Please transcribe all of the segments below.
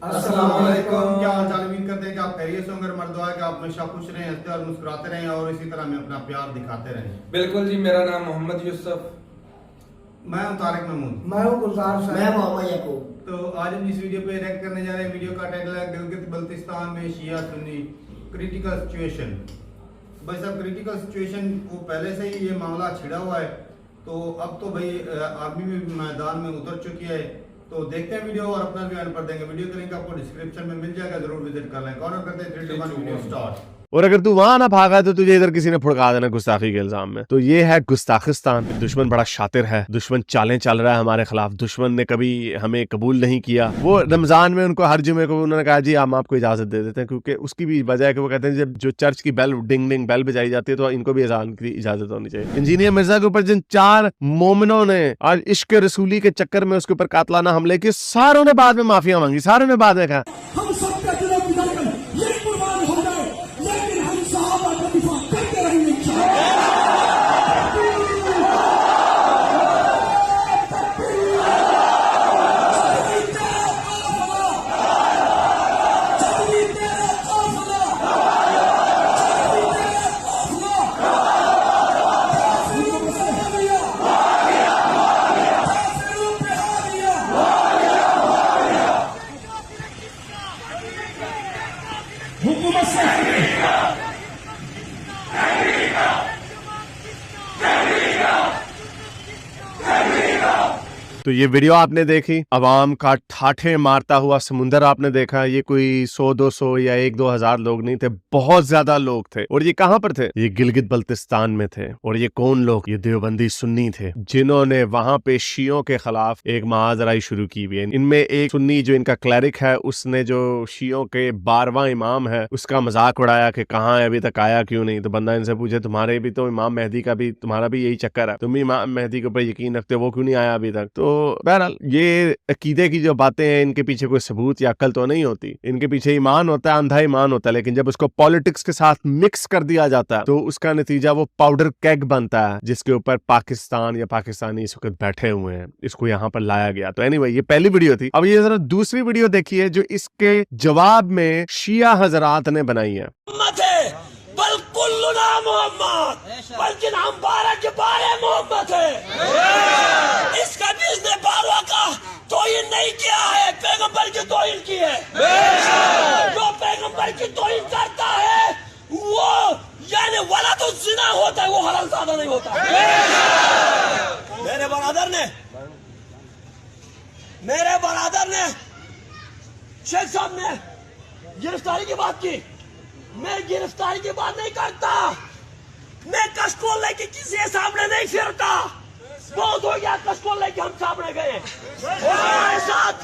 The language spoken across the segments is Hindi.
अस्सलामुअलैकुम। क्या हाल चाल? उम्मीद करते हैं कि आप खैरियत से होंगे। मर्द दुआ है कि आप हमेशा खुश रहें, हंसते और मुस्कुराते रहें और इसी तरह हमें अपना प्यार दिखाते रहें। बिल्कुल जी। मेरा नाम मोहम्मद यूसुफ। मैं हूं तारिक महमूद। मैं हूं गुलजार साहब। मैं मोहम्मद याकूब। तो आज हम इस वीडियो पे रिएक्ट करने जा रहे हैं। वीडियो का टाइटल है गिलगित बल्तिस्तान में शिया सुन्नी क्रिटिकल सिचुएशन। भाई साहब, क्रिटिकल सिचुएशन वो पहले से ही ये मामला छिड़ा हुआ है, तो अब तो भाई आर्मी भी मैदान में उतर चुकी है। तो देखते हैं वीडियो और अपना भी एंड पर देंगे। वीडियो का लिंक आपको डिस्क्रिप्शन में मिल जाएगा, जरूर विजिट कर लें। कौन करते हैं 3 2 1 वीडियो स्टार्ट। और अगर तू वहां ना भागा तो तुझे इधर किसी ने फुड़का देना गुस्ताखी के इल्जाम में। तो ये है गुस्ताखिस्तान। दुश्मन बड़ा शातिर है, दुश्मन चालें चल रहा है हमारे खिलाफ। दुश्मन ने कभी हमें कबूल नहीं किया। वो रमजान में उनको हर जुमे को उन्होंने कहा जी हम आपको इजाजत दे देते हैं, क्योंकि उसकी भी वजह है कि वो कहते हैं जब जो चर्च की बेल डिंग डिंग बेल बजाई जाती है तो इनको भी अजान की इजाजत होनी चाहिए। इंजीनियर मिर्जा के ऊपर जिन 4 मोमिनों ने आज इश्क रसूली के चक्कर में उसके ऊपर कातलाना हमले किए, सारों ने बाद में माफिया मांगी, सारों ने बाद में कहा हम सबके दिलों की धड़कन ये कुर्बान हो गए, लेकिन हम सहाबा का दिफा करके रहेंगे इंशाअल्लाह। तो ये वीडियो आपने देखी, अवाम का ठाठे मारता हुआ समुंदर आपने देखा। ये कोई 100-200 या 1-2 हजार लोग नहीं थे, बहुत ज्यादा लोग थे। और ये कहां पर थे? ये गिलगित बल्तिस्तान में थे। और ये कौन लोग? ये देवबंदी सुन्नी थे, जिन्होंने वहां पे शियों के खिलाफ एक महाजराई शुरू की हुई है। इनमें एक सुन्नी जो इनका क्लैरिक है, उसने जो शियों के 12वां इमाम है उसका मजाक उड़ाया कि कहाँ है, अभी तक आया क्यों नहीं। तो बंदा इनसे पूछे तुम्हारे भी तो इमाम मेहदी का भी, तुम्हारा भी यही चक्कर है, तुम भी इमाम मेहदी के ऊपर यकीन रखते हो, वो क्यों नहीं आया अभी तक। तो बहरहाल ये अकीदे की जो बातें हैं, इनके पीछे कोई सबूत या अक्ल तो नहीं होती। इनके पीछे ईमान होता है, अंधा ईमान होता है। लेकिन जब उसको पॉलिटिक्स के साथ मिक्स कर दिया जाता है तो उसका नतीजा वो पाउडर केग बनता है, जिसके ऊपर पाकिस्तान या पाकिस्तानी इस वक्त बैठे हुए हैं। इसको यहाँ पर लाया गया। तो एनीवे, ये पहली वीडियो थी। अब ये जरा दूसरी वीडियो देखिए जो इसके जवाब में शिया हजरात ने बनाई है। बल्कि हम 12 के 12 मोहम्मद है। इसका जिसने 12 का तौहीन नहीं किया है, पैगंबर की तौहीन की है। जो पैगंबर की तौहीन करता है वो यानी वलद ज़िना होता है, वो हलाल ज़ादा नहीं होता। मेरे बरादर ने शेख साहब ने गिरफ्तारी की बात की। मैं गिरफ्तारी की बात नहीं करता, मैं कशकोल लेके किसी के सामने नहीं फिरता। बहुत हो गया कशकोल लेके हम सामने गए। हमारे साथ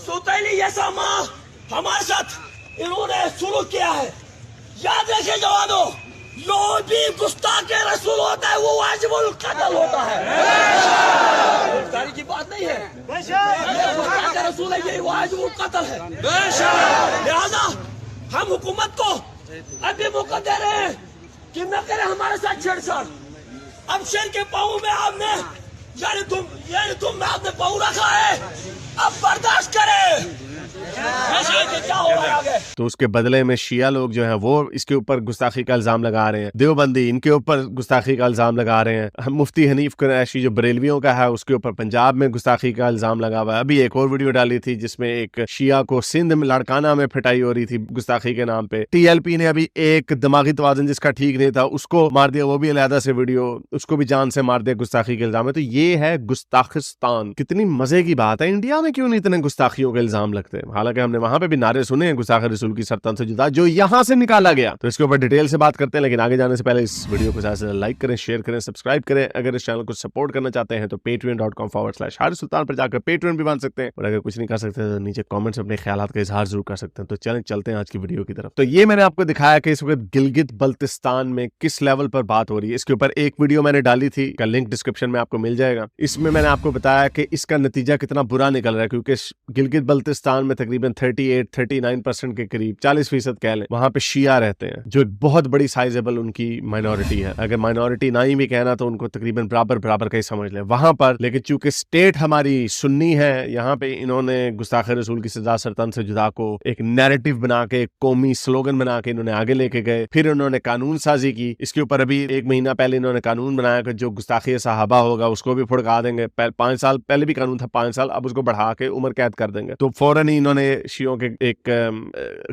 सुतैली जैसा माँ हमारे साथ इन्होंने शुरू किया है। याद रखिए जवानों, जो भी गुस्ताख रसूल होता है वो वाजिबुल कत्ल होता है। गिरफ्तारी की बात नहीं है, गुस्ताख रसूल है, ये वाजिबुल कत्ल है। लिहाजा हम हुकूमत को अभी मौका दे रहे हैं कि न करे हमारे साथ छेड़छाड़। अब शेर के पाँव में आपने यानी तुम में आपने पाँव रखा है, अब बर्दाश्त करें। क्या हो रहा है आगे? तो उसके बदले में शिया लोग जो हैं वो इसके ऊपर गुस्ताखी का इल्जाम लगा रहे हैं। देवबंदी इनके ऊपर गुस्ताखी का इल्जाम लगा रहे हैं। मुफ्ती हनीफ कुरैशी जो बरेलवियों का है उसके ऊपर पंजाब में गुस्ताखी का इल्जाम लगा हुआ है। अभी एक और वीडियो डाली थी जिसमें एक शिया को सिंध में लड़काना में पिटाई हो रही थी गुस्ताखी के नाम पे। TLP ने अभी एक दिमागी तवाज़ुन जिसका ठीक नहीं था उसको मार दिया, वो भी अलहदा से वीडियो, उसको भी जान से मार दिया गुस्ताखी के इल्जाम है। तो ये है गुस्ताखिस्तान। कितनी मजे की बात है, इंडिया में क्यों नहीं इतने गुस्ताखियों के इल्जाम लगते हैं। हालांकि हमने वहां पे भी नारे सुने हैं गुस्ताख रसूल की सरतन से जुदा, जो यहाँ से निकाला गया। तो इसके ऊपर डिटेल से बात करते हैं, लेकिन आगे जाने से पहले इस वीडियो को ज्यादा से लाइक करें, शेयर करें, सब्सक्राइब करें। अगर इस चैनल को सपोर्ट करना चाहते हैं तो patreon.com/हारिस सुल्तान पर जाकर पेट्रियन भी बन सकते हैं। और अगर कुछ नहीं कर सकते तो नीचे कमेंट्स में अपने ख्यालात का इजहार जरूर कर सकते हैं। तो चलें चलते हैं आज की वीडियो की तरफ। तो ये मैंने आपको दिखाया कि इस वक्त गिलगित बल्तिस्तान में किस लेवल पर बात हो रही है। इसके ऊपर एक वीडियो मैंने डाली थी, का लिंक डिस्क्रिप्शन में आपको मिल जाएगा। इसमें मैंने आपको बताया कि इसका नतीजा कितना बुरा निकल रहा है, क्योंकि गिलगित बल्तिस्तान में तकरीबन 38-39% के करीब 40% कह लें, वहां पे शिया रहते हैं, जो एक बहुत बड़ी साइजेबल उनकी माइनॉरिटी है। अगर माइनॉरिटी नहीं भी कहना तो उनको तकरीबन बराबर बराबर का ही समझ लें वहां पर। लेकिन चूंकि स्टेट हमारी सुन्नी है, यहाँ पे इन्होंने गुस्ताखे रसूल की सजा सरतन से जुदा को एक नैरेटिव बना के, एक कौमी स्लोगन बना के इन्होंने आगे लेके गए। फिर उन्होंने कानून साजी की इसके ऊपर। अभी 1 महीना पहले इन्होंने कानून बनाया कि जो गुस्ताखी सहाबा होगा उसको भी फुड़का देंगे। 5 साल पहले भी कानून था 5 साल, अब उसको बढ़ा के उम्र कैद कर देंगे। तो फौरन ही इन्होंने शियों के एक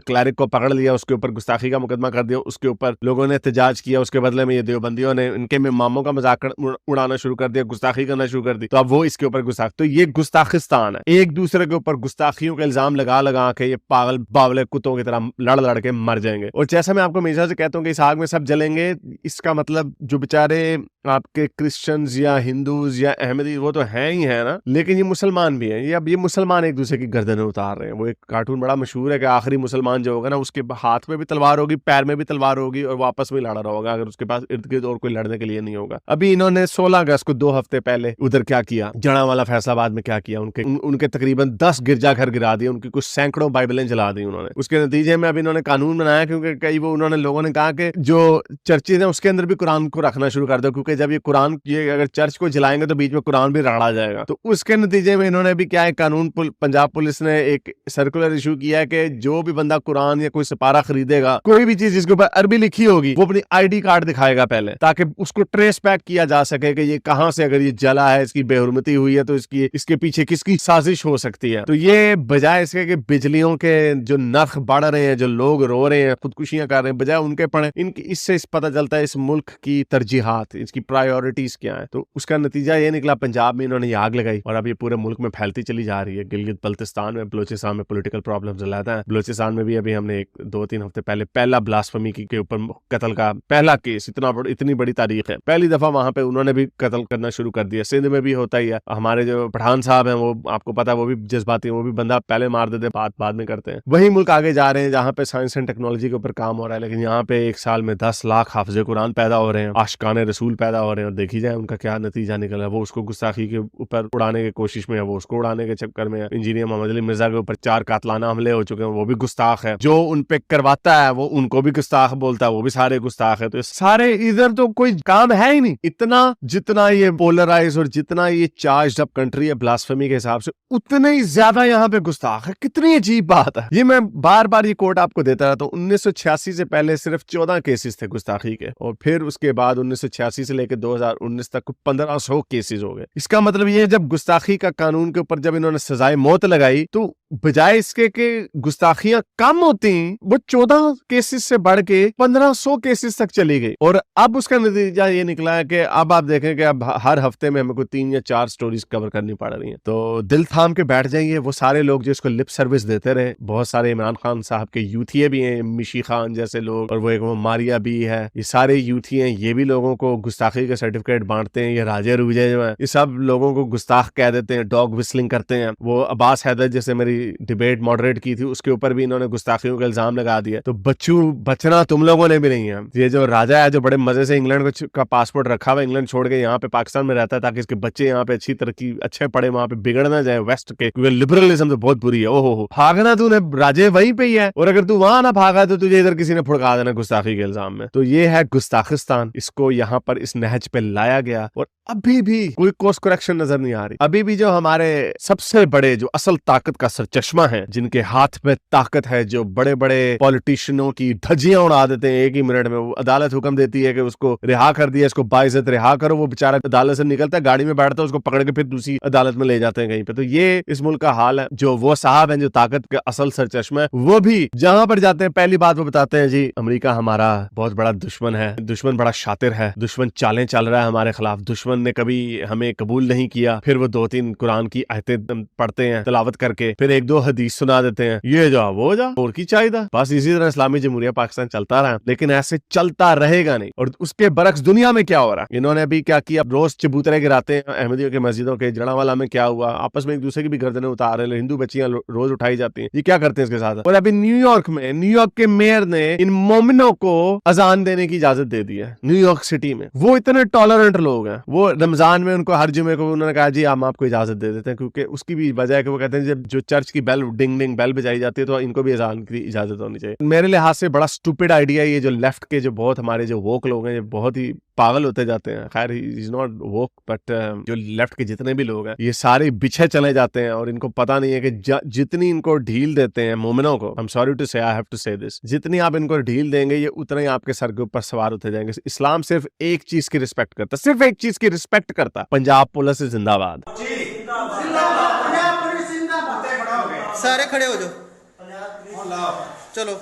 क्लैरिक को पकड़ लिया, उसके ऊपर गुस्ताखी का मुकदमा कर दिया, उसके ऊपर लोगों ने एहतजाज किया। उसके बदले में ये देवबंदियों ने इनके इमामों का मजाक उड़ाना शुरू कर दिया, गुस्ताखी करना शुरू कर दी। तो अब वो इसके ऊपर गुस्ताख, तो ये गुस्ताखिस्तान है। एक दूसरे के ऊपर गुस्ताखियों के इल्जाम लगा लगा के ये पागल बावले कुत्तों की तरह लड़ लड़ के मर जाएंगे। और जैसा मैं आपको हमेशा से कहता हूँ कि इस आग में सब जलेंगे, इसका मतलब जो बेचारे आपके क्रिश्चियंस या हिंदूज या अहमदी वो तो हैं ही है ना, लेकिन ये मुसलमान भी हैं। ये अब ये मुसलमान एक दूसरे की गर्दनें उतार रहे हैं। वो एक कार्टून बड़ा मशहूर है कि आखिरी मुसलमान जो होगा ना, उसके हाथ में भी तलवार होगी, पैर में भी तलवार होगी और वो आपस में लड़ रहा होगा, अगर उसके पास इर्द गिर्द और कोई लड़ने के लिए नहीं होगा। अभी इन्होंने 16 अगस्त को 2 हफ्ते पहले उधर क्या किया, जड़ावाला फैसलाबाद में क्या किया, उनके तकरीबन 10 गिरजाघर गिरा दिए, उनकी कुछ सैकड़ों बाइबलें जला दी उन्होंने। उसके नतीजे में अब इन्होंने कानून बनाया, क्योंकि कई वो उन्होंने लोगों ने कहा कि जो चर्चेज हैं उसके अंदर भी कुरान को रखना शुरू कर दो, क्योंकि जब ये कुरान अगर चर्च को जलाएंगे तो बीच में कुरान भी रगड़ा जाएगा। तो उसके नतीजे में इन्होंने भी क्या है, कानून पंजाब पुलिस ने एक सर्कुलर इशू किया है कि जो भी बंदा कुरान या कोई सिपारा खरीदेगा, कोई भी चीज जिसके ऊपर अरबी लिखी होगी, वो अपनी आईडी कार्ड दिखाएगा पहले, ताकि उसको ट्रेस बैक किया जा सके कि ये कहां से, अगर ये जला है, इसकी बेहुरमती हुई है, तो इसके पीछे किसकी साजिश हो सकती है। तो ये बजाय इसके कि बिजलियों के जो नर्ख बढ़ रहे हैं, जो लोग रो रहे हैं, खुदकुशियां कर रहे हैं, बजाय उनके पड़े, इससे पता चलता है इस मुल्क की तरजीहात, इसकी प्रायोरिटीज क्या है। तो उसका नतीजा ये निकला, पंजाब में इन्होंने आग लगाई और अब ये पूरे मुल्क में फैलती चली जा रही है। गिलगित बल्तिस्तान में, बलोचिस्तान में पॉलिटिकल प्रॉब्लम्स ज्यादा है। बलोचिस्तान में भी अभी हमने 2-3 हफ्ते पहले पहला ब्लास्फेमी के ऊपर कत्ल का पहला केस, इतनी बड़ी तारीख है, पहली दफा वहां पे उन्होंने भी कत्ल करना शुरू कर दिया। सिंध में भी होता ही है। हमारे जो पठान साहब हैं, वो आपको पता है, वो भी जज्बाती, वो भी बंदा पहले मार देते, बाद में करते हैं। वही मुल्क आगे जा रहे हैं जहां पे साइंस एंड टेक्नोलॉजी के ऊपर काम हो रहा है, लेकिन यहाँ पे 1 साल में 10 लाख हाफिज़े कुरान पैदा हो रहे हैं, आशिकाने रसूल पैदा हो रहे हैं, और देखी जाए उनका क्या नतीजा निकला। वो उसको गुस्ताखी के ऊपर उड़ाने की कोशिश में है, वो उसको उड़ाने के चक्कर में है। इंजीनियर मोहम्मद अली मिर्जा के ऊपर 4 कातलाना हमले हो चुके हैं, वो भी गुस्ताख है। जो उन पे करवाता है वो उनको भी गुस्ताख बोलता है, वो भी सारे गुस्ताख है। तो सारे इधर तो कोई काम है ही नहीं। इतना जितना ये पोलराइज और जितना ये चार्ज्ड अप कंट्री है ब्लास्फेमी के हिसाब से, उतने ही ज्यादा यहाँ पे गुस्ताख है। कितनी अजीब बात है। ये मैं बार बार ये कोट आपको देता रहता हूँ। 1986 से पहले सिर्फ 14 केसेस थे गुस्ताखी के, और फिर उसके बाद 1986 से लेकर 2019 तक 1500 केसेस हो गए। इसका मतलब ये है, जब गुस्ताखी का कानून के ऊपर जब इन्होंने सजाए मौत लगाई, तो बजाय इसके के गुस्ताखियां कम होती, वो 14 केसेस से बढ़ के 1500 केसेस तक चली गई। और अब उसका नतीजा ये निकला है कि अब आप देखें कि अब हर हफ्ते में हमें कोई 3 या 4 स्टोरीज कवर करनी पड़ रही हैं। तो दिल थाम के बैठ जाइए। वो सारे लोग जो इसको लिप सर्विस देते रहे, बहुत सारे इमरान खान साहब के यूथिये भी हैं, मिशी खान जैसे लोग, और वो मारिया भी है, ये सारे यूथी हैं। ये भी लोगों को गुस्ताखी के सर्टिफिकेट बांटते हैं। ये राजे रूजे जो है, ये सब लोगों को गुस्ताख कह देते हैं, डॉग विस्लिंग करते हैं। वो अब्बास हैदर जैसे मेरी डिबेट मॉडरेट की थी, उसके ऊपर भी इन्होंने गुस्ताखियों का इल्जाम लगा दिया। तो बचना तुम लोगों ने भी नहीं है। ये जो राजा है, जो बड़े मजे से इंग्लैंड का पासपोर्ट रखा हुआ, इंग्लैंड छोड़ के यहाँ पे पाकिस्तान में रहता है, ताकि इसके बच्चे यहाँ पे अच्छी तरक्की अच्छे पढ़े, वहां पे बिगड़ ना जाए वेस्ट के, क्योंकि लिबरलिज्म तो बहुत बुरी है। ओहो, भागना तूने, राजे वहीं पे ही है, और अगर तू वहां ना भागा तो तुझे इधर किसी ने फुड़का देना गुस्ताखी के इल्जाम में। तो ये है गुस्ताखिस्तान। इसको यहाँ पर इस नहज पे लाया गया, और अभी भी कोई कोर्स करेक्शन नजर नहीं आ रही। अभी भी जो हमारे सबसे बड़े, जो असल ताकत का सरचश्मा है, जिनके हाथ में ताकत है, जो बड़े बड़े पॉलिटिशियनों की धज्जियां उड़ा देते हैं 1 ही मिनट में, वो अदालत हुक्म देती है कि उसको रिहा कर दिया, इसको बाइज्जत रिहा करो, वो बेचारा अदालत से निकलता है, गाड़ी में बैठता है, उसको पकड़ के फिर दूसरी अदालत में ले जाते हैं कहीं पे। तो ये इस मुल्क का हाल है। जो वो साहब हैं जो ताकत के असल सरचश्मा है, वो भी जहां पर जाते हैं पहली बात वो बताते हैं, जी अमेरिका हमारा बहुत बड़ा दुश्मन है, दुश्मन बड़ा शातिर है, दुश्मन चालें चल रहा है हमारे खिलाफ, दुश्मन ने कभी हमें कबूल नहीं किया। फिर वो 2-3 कुरान की आयतें पढ़ते हैं तिलावत करके, फिर 1-2 हदीस सुना देते हैं, ये जा वो जा, और की चाहिए। बस इसी तरह इस्लामी जमहूरिया पाकिस्तान चलता रहा, लेकिन ऐसे चलता रहेगा नहीं। और उसके बरक्स दुनिया में क्या हो रहा है, इन्होंने अभी क्या किया, रोज चबूतरे गिराते हैं अहमदियों के मस्जिदों के। जड़ावाला में क्या हुआ, आपस में एक दूसरे की भी गर्दनें उतार रहे हैं, हिंदू बच्चियां रोज उठाई जाती हैं। ये क्या करते हैं इसके साथ। और अभी न्यूयॉर्क के मेयर ने इन मोमिनों को अजान देने की इजाजत दे दी है। न्यूयॉर्क सिटी में वो इतने टॉलरेंट लोग हैं, वो रमजान में उनको हर जुमे को उन्होंने कहा जी हम आपको इजाजत दे देते हैं, क्योंकि उसकी भी वजह है कि वो कहते हैं जब जो चर्च चर्च की बेल डिंग डिंग बेल बजाई जाती है तो इनको भी अजान की इजाजत होनी चाहिए। मेरे लिहाज से बड़ा स्टूपिड आइडिया है ये जो लेफ्ट के जो बहुत हमारे जो वोक लोग हैं ये बहुत ही पागल होते जाते हैं। खैर इज नॉट वोक बट जो लेफ्ट के जितने भी लोग हैं ये सारे पीछे चले जाते हैं और इनको पता नहीं है कि जितनी इनको ढील देते हैं मोमिनों को, आई एम सॉरी टू से, आई हैव टू से दिस, जितनी आप इनको ढील देंगे ये उतना ही आपके सर के ऊपर सवार होते जाएंगे। इस्लाम सिर्फ एक चीज की रिस्पेक्ट करता, सिर्फ एक चीज की रिस्पेक्ट करता, पंजाब पुलिस जिंदाबाद। सारे खड़े हो जाओ, चलो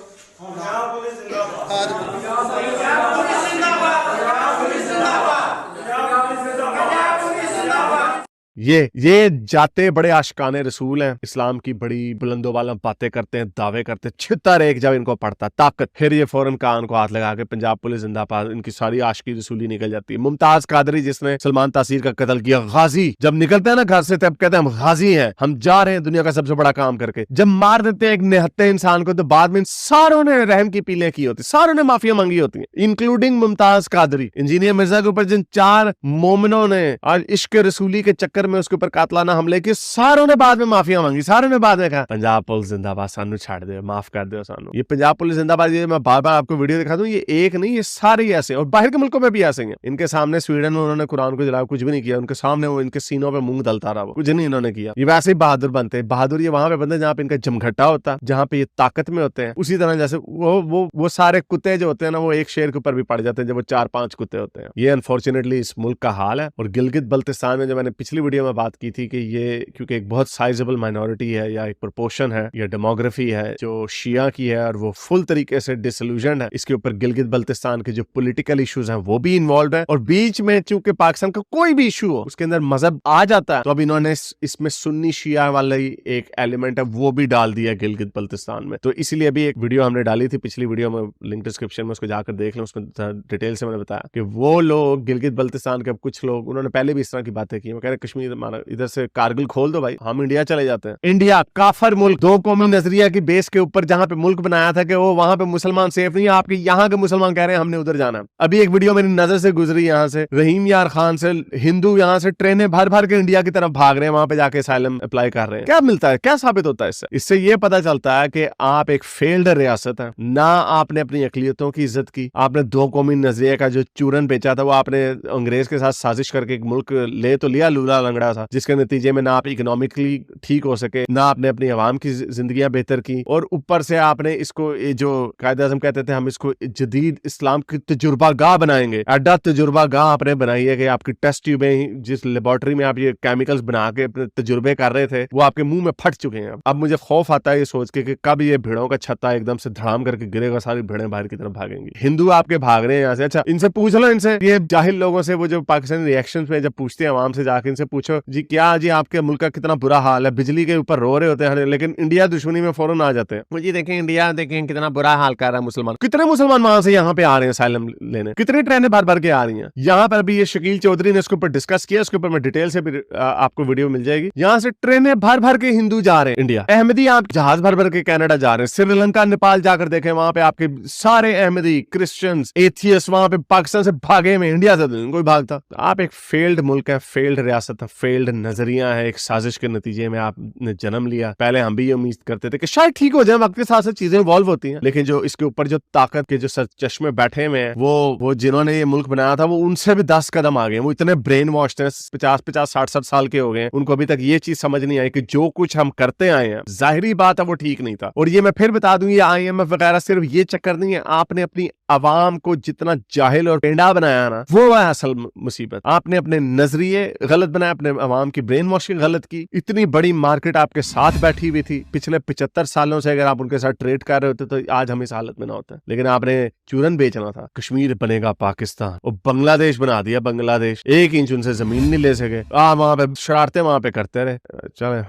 ये जाते बड़े आशिकाने रसूल हैं, इस्लाम की बड़ी बुलंदो वाला बातें करते हैं, दावे करते हैं, छितर एक जब इनको पड़ता ताकत, फिर ये फौरन कान को हाथ लगा के पंजाब पुलिस जिंदाबाद, इनकी सारी आशिकी रसूली निकल जाती है। मुमताज कादरी जिसने सलमान तासीर का कत्ल किया, गाजी, जब निकलते हैं ना घर से तब कहते हैं हम गाजी हैं, हम जा रहे हैं दुनिया का सबसे बड़ा काम करके। जब मार देते हैं एक निहत्ते इंसान को तो बाद में सारों ने रहम की पीलें की होती, सारों ने माफिया मांगी होती है, इंक्लूडिंग मुमताज कादरी। इंजीनियर मिर्जा के ऊपर जिन 4 मोमिनों ने आज इश्क रसूली के चक्कर में उसके ऊपर कातलाना हमले किए, सारों ने बाद में माफिया मांगी, सारों ने बाद में कहा पंजाब पुलिस जिंदाबाद, सानू छाड़ दे, माफ कर दो सानू। ये पंजाब पुलिस जिंदाबाद, ये मैं बार बार आपको वीडियो दिखा दूं, ये एक नहीं, ये सारे ऐसे, और बाहर के मुल्कों में भी ऐसे हैं। इनके सामने स्वीडन में उन्होंने कुरान को जलाया, कुछ भी नहीं किया, उनके सामने वो इनके सीनों पे मूंग दलता रहा, वो कुछ नहीं इन्होंने किया। ये वैसे ही बहादुर बनते, बहादुर ये वहां पे बनते जहाँ पे इनका जमघट्टा होता, जहाँ पे ये ताकत में होते हैं। उसी तरह जैसे वो सारे कुत्ते जो होते हैं ना, वो एक शेर के ऊपर भी पड़ जाते हैं जब वो 4-5 कुत्ते होते हैं। ये अनफॉर्चुनेटली इस मुल्क का हाल है। और गिलगित बल्तिस्तान में जो मैंने पिछली वीडियो में बात की थी कि ये क्योंकि एक बहुत साइजेबल माइनॉरिटी है या एक प्रोपोर्शन है या डेमोग्राफी है जो शिया की है और वो फुल तरीके से डिसल्यूजन है, इसके ऊपर गिलगित बल्तिस्तान के जो पॉलिटिकल इश्यूज हैं वो भी इन्वॉल्व है। और बीच में चूंकि पाकिस्तान का कोई भी इशू हो उसके अंदर मजहब आ जाता है, तो अब इन्होंने इसमें सुन्नी शिया वाला ही एक एलिमेंट है वो भी डाल दिया गिलगित बल्तिस्तान में। तो इसलिए अभी एक वीडियो हमने डाली थी पिछली वीडियो में, लिंक डिस्क्रिप्शन में, उसको जाकर देख लें, उसमें डिटेल से मैंने बताया कि वो लोग गिलगित बल्तिस्तान के कुछ लोग उन्होंने पहले भी इस तरह की बातें की, वो कह रहे कश्मीर इधर से कारगिल खोल दो भाई, हम इंडिया चले जाते हैं। इंडिया काफर मुल्क, 2 कौमी नजरिया की बेस के ऊपर जहां पे मुल्क बनाया था कि वो वहां पे मुसलमान सेफ नहीं है, आपके यहाँ के मुसलमान कह रहे हैं हमने उधर जाना है। अभी एक वीडियो मेरी नजर से गुजरी, यहाँ से रहीम यार खान से हिंदू यहाँ से ट्रेनें भर भर के इंडिया की तरफ भाग रहे हैं, वहां पे जाके असाइलम अप्लाई कर रहे हैं। क्या मिलता है, क्या साबित होता है इससे? इससे ये पता चलता है कि आप एक फेल्ड रियासत है, ना आपने अपनी अकलियतों की इज्जत की, आपने 2 कौमी नजरिया का जो चूरन बेचा था वो आपने अंग्रेज के साथ साजिश करके एक मुल्क ले तो लिया लूला लंगड़ा सा, जिसके नतीजे में ना आप इकोनॉमिकली ठीक हो सके, ना आपने अपनी आवाम की जिंदगियां बेहतर की, और ऊपर से आपने इसको जो कायदे आज़म कहते थे हम इसको जदीद इस्लाम की तजुर्बा गाह बनाएंगे, अड्डा तजुर्बा गाह आपने बनाई है कि आपकी टेस्ट ट्यूबें जिस लेबोरेटरी में आप ये केमिकल्स बना के अपने तजुर्बे कर रहे थे वो आपके मुंह में फट चुके हैं। अब मुझे खौफ आता है ये सोच के कि कब ये भेड़ों का छत्ता एकदम से धड़ाम करके गिरेगा, सारी भेड़ें बाहर की तरफ भागेंगी। हिंदू आपके भाग रहे हैं यहाँ से। अच्छा इनसे पूछ लो, इनसे ये जाहिल लोगों से, वो जो पाकिस्तानी रिएक्शंस में जब पूछते हैं आवाम से, जाके इनसे पूछो जी क्या जी आपके मुल्क का कितना बुरा हाल है, बिजली के ऊपर रो रहे होते हैं, लेकिन इंडिया दुश्मनी में फौरन आ जाते हैं। जी देखें इंडिया, देखें कितना बुरा हाल कर रहा है मुसलमान। कितने मुसलमान वहां से यहाँ पे आ रहे हैं असाइलम लेने, कितनी ट्रेनें भर भर के आ रही हैं। यहाँ पर भी ये शकील चौधरी ने इसके ऊपर डिस्कस किया, उसके ऊपर मैं डिटेल से भी आपको वीडियो मिल जाएगी। यहाँ से ट्रेनें भर भर के हिंदू जा रहे हैं इंडिया, अहमदी आप जहाज भर भर के कनाडा जा रहे हैं, श्रीलंका नेपाल जाकर देखें, वहां पे आपके सारे अहमदी क्रिश्चियंस एथियस्ट वहां पे पाकिस्तान से भागे में, इंडिया से कोई भागता। आप एक फेल्ड मुल्क है, फेल्ड रियासत है, फेल्ड नजरिया है, एक साजिश के नतीजे में आपने जन्म लिया। पहले हम भी ये उम्मीद करते थे कि शायद ठीक हो जाए, वक्त के साथ साथ चीजें इवॉल्व होती हैं, लेकिन जो इसके ऊपर जो ताकत के जो सर चश्मे बैठे हुए हैं वो जिन्होंने ये मुल्क बनाया था वो उनसे भी 10 कदम आ गए। वो इतने ब्रेन वॉश्ड हैं, 50-50 60-60 साल के हो गए, उनको अभी तक ये चीज समझ नहीं आई कि जो कुछ हम करते आए हैं जाहिरी बात है वो ठीक नहीं था। और ये मैं फिर बता दूं, ये IMF वगैरह सिर्फ ये चक्कर नहीं है, आपने अपनी अवाम को जितना जाहिल और पेंडा बनाया ना वो है असल मुसीबत। आपने अपने नजरिए गलत बनाए, अपने अवाम की ब्रेन वॉशिंग गलत की। इतनी बड़ी मार्केट आपके साथ बैठी हुई थी पिछले 75 सालों से, अगर आप उनके साथ ट्रेड कर रहे होते तो आज हम इस हालत में ना होते। लेकिन आपने चूरन बेचना था, कश्मीर बनेगा पाकिस्तान, और बांग्लादेश बना दिया बांग्लादेश, 1 इंच उनसे जमीन नहीं ले सके। वहां पे शरारतें वहां पे करते रहे। चले,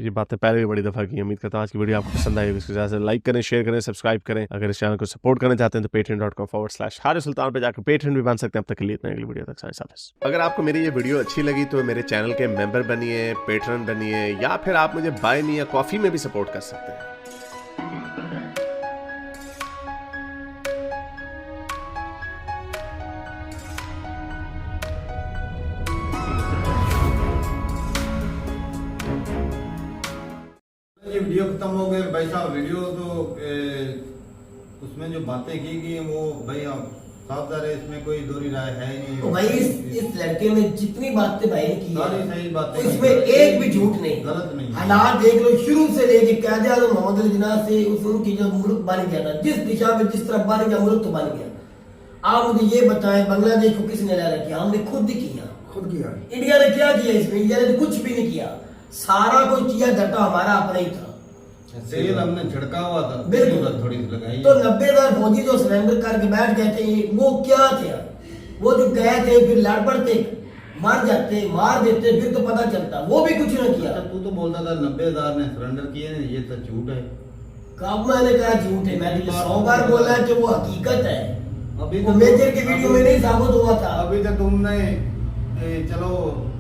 ये बातें पहले भी बड़ी दफा की। उम्मीद करता हूं आज की वीडियो आपको पसंद आई। इसके साथ लाइक करें, शेयर करें, सब्सक्राइब करें। अगर इस चैनल को सपोर्ट करना चाहते हैं तो patreon.com/हारिस सुल्तान पे जाकर पेट्रेन भी बन सकते हैं। अब तक के लिए इतना, अगली वीडियो तक साइंस। अगर आपको मेरी ये वीडियो अच्छी लगी तो मेरे चैनल के मेंबर बनिए, पेट्रेन बनिए, या फिर आप मुझे बाय मी या कॉफी में भी सपोर्ट कर सकते हैं। ये वीडियो खत्म हो गए भाई साहब। वीडियो तो उसमें जो बातें की गई वो भाई साफ ज़ाहिर है, इसमें कोई दोहरी राय है ही नहीं। तो भाई इस लड़के ने जितनी बातें भाई ने की सारी है, सही बातें इसमें एक भी झूठ नहीं, गलत नहीं। हालात देख लो, शुरू से लेके कायदे आज़म मोहम्मद अली जिन्ना से उनकी जो मुल्क बन गया था, जिस दिशा में जिस तरफ बन गया मुल्क तो बन गया। आप मुझे ये बताएं, बांग्लादेश को किसने ला रखा? हमने खुद किया। खुद किया। इंडिया ने क्या किया इसमें? इंडिया ने तो कुछ भी नहीं किया, सारा कुछ किया घटा हमारा अपना ही था। तेल हमने छिड़का हुआ था, बिल्कुल। थोड़ी सी लगाई। तो 90,000 फौजी जो सरेंडर करके बैठ गए थे, वो क्या थे? वो जो गए थे फिर लड़ पड़ते, मर जाते, मार देते, फिर तो पता चलता, वो भी कुछ न किया। अच्छा, तू तो बोलता था 90,000 ने सरेंडर किए हैं, ये तो झूठ है। कब मैंने कहा झूठ है? मैंने 100 बार बोला है कि वो हकीकत है। अभी वो मेजर की वीडियो में नहीं साबित हुआ था। अभी तो तुमने चलो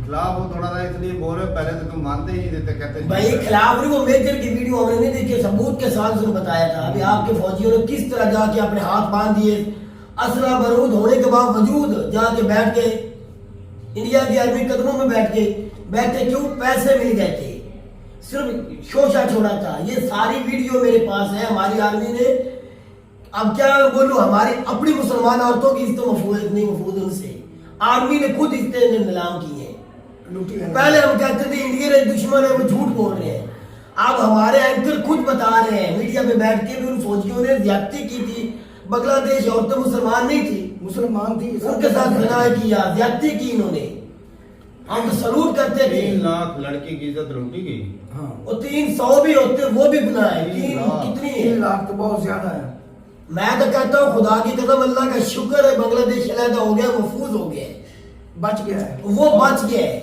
खिलाफ हो थोड़ा सा, इसलिए बोल रहे हो। पहले तो तुम मानते ही नहीं थे, कहते भाई खिलाफ नहीं, वो मेजर की वीडियो हमने नहीं देखी, सबूत के साथ उसने बताया था। अभी आपके फौजियों ने किस तरह जाके अपने हाथ बांध दिए, असला बरूद होने के बावजूद जाके बैठ गए, इंडिया की आर्मी कदमों में बैठ गए। बैठे क्यों? पैसे मिल गए थे, सिर्फ शोशा छोड़ा था। ये सारी वीडियो मेरे पास है। हमारी आर्मी ने, अब क्या बोलूं, हमारी अपनी मुसलमान औरतों की इज्जत महफूज नहीं, महफूज उनसे आर्मी ने खुद इज्जतें नीलाम की है। पहले हम कहते थे इंडिया के दुश्मन है, वो झूठ बोल रहे हैं। अब हमारे एंकर खुद बता रहे हैं मीडिया पे बैठ के भी, उन फौजियों ने ज्यादती की थी। बांग्लादेश औरतें मुसलमान नहीं थी, मुसलमान थी, उनके साथ गुनाह किया, ज्यादती की इन्होंने। हम तो सलूट करते थे। 3 लाख लड़की की इज्जत लूटी गई। हाँ। और 300 भी होते, वो भी गुनाह है। 3 लाख। कितनी 3 है? लाख तो बहुत ज्यादा है। मैं तो कहता हूँ खुदा की कसम, अल्लाह का शुक्र है बांग्लादेश अलहदा हो गया, महफूज हो गया है, बच गया है। वो बच गया है।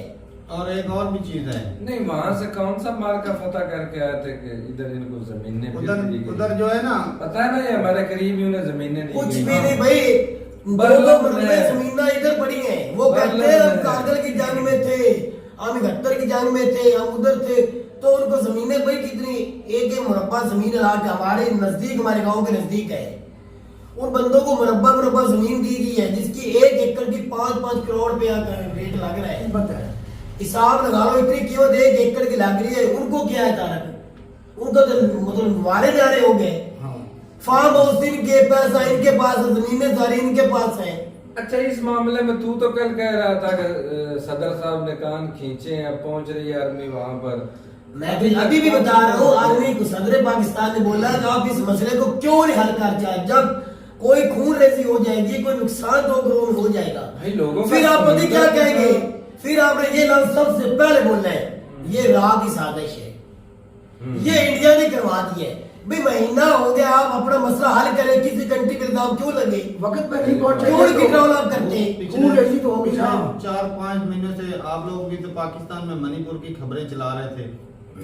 और एक और भी चीज है, नहीं, वहां से कौन सा मार का फतह करके आए थे कि इधर इनको जमीनें भी दी गई? उधर जो है ना, पता है ना, ये हमारे करीबियों ने जमीनें दी कुछ गई। भी नहीं भाई, बरलम दो में- जमीन इधर पड़ी है। वो बरलम कहते हैं हम में- कारगिल की जंग में थे, हम 71 की जंग में थे, हम उधर थे। तो उनको जमीनें भाई कितनी, एक मुरब्बा जमीन इलाके हमारे नजदीक, हमारे गांव के नजदीक है। उन बंदों को मुरब्बा मुरब्बा जमीन दी गई है, जिसकी 1 एकड़ की 5-5 करोड़ रुपया रेट लग रहा है। पता है। हिसाब लगा लो, इतनी कीमत 1 एकड़ की लग रही है। उनको क्या है तारक? उनको तो मतलब मारे जाने हो गए। हाँ। फार्म हाउस इनके, पैसा इनके पास है, जमीनें सारी इनके पास है। अच्छा, इस मामले में तू तो कल कह रहा था कि सदर साहब ने कान खींचे हैं, पहुंच रही है आर्मी वहां पर। मैं भी अभी भी बता रहा हूँ, आर्मी को सदर पाकिस्तान ने बोला कि आप इस मसले को क्यों नहीं हल कर चाहे? जब कोई खून रेजी हो जाएगी, कोई नुकसान 2 करोड़ में हो जाएगा, भाई लोगों फिर का आप पता क्या समंदर कहेंगे? कितना- फिर आपने ये लफ्ज सबसे पहले बोलना है, ये राह की साजिश है, ये इंडिया ने करवा दी है। भाई महीना हो गया, आप अपना मसला हल करें, किसी कंट्री के इल्जाम क्यों लगे? वक्त पे नहीं पहुंचे। क्यों नहीं कंट्रोल आप करते? खून रेजी तो होगी ना। 4-5 महीने से आप लोग भी तो पाकिस्तान में मणिपुर की खबरें चला रहे थे,